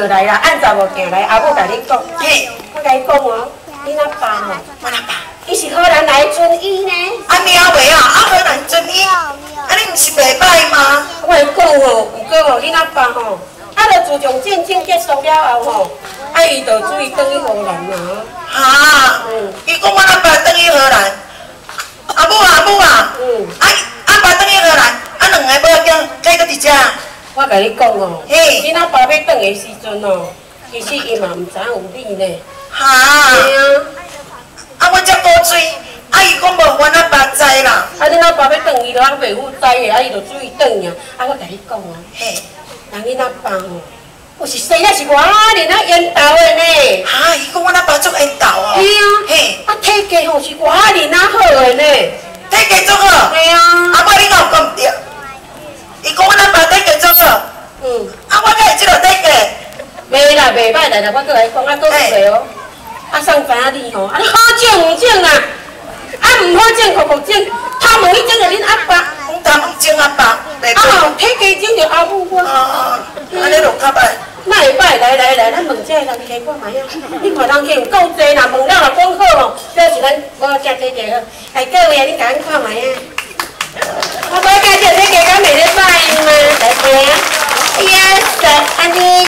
来啦，按照无行来，阿母甲你讲，嘿，我甲你讲哦，你阿爸哦，我阿爸，伊是荷兰来遵医呢。啊，名袂啊，啊荷兰遵医，啊你毋是袂歹吗？我甲你讲哦，不过哦，你阿爸吼，啊，着自从战争结束了后吼，啊，伊着注意转去荷兰嘛。哈，伊讲我阿爸转去荷兰，阿母啊，阿爸转去荷兰，啊两个要紧，计搁伫遮。我甲你讲哦，你阿爸要转的时阵哦，其实伊嘛毋知影有你呢。哈。对啊。啊，我遮古水，啊伊讲无阮阿爸知啦。啊，你阿爸要转伊，着阿爸母知的，啊伊着注意转呀。啊，我甲你讲哦，嘿，人你阿爸哦，有时生了是外年啊缘投的呢。哈，伊讲阮阿爸足缘投哦。对啊。嘿。啊，体格吼是外年啊好的呢。体格足好。对啊。啊，我你讲讲唔对。伊讲阮阿爸体格足好。啊，我甲伊即落体格。袂啦，袂歹啦，我搁来讲，啊，搁袂哦。啊，送知影你吼，啊，你好整唔整啊？啊，唔好整，可整。他问你整着恁阿爸，我头毛整阿爸，袂错。啊，体格整着阿母我。安尼就较歹。那会歹，来，咱问这个人客看卖啊。你看人客有够济啦，问了若讲好哦，表示咱无食这个好。来，各位啊，你甲咱看卖啊。我无介绍这个，敢袂咧摆嘛？来听。Yes， 安尼。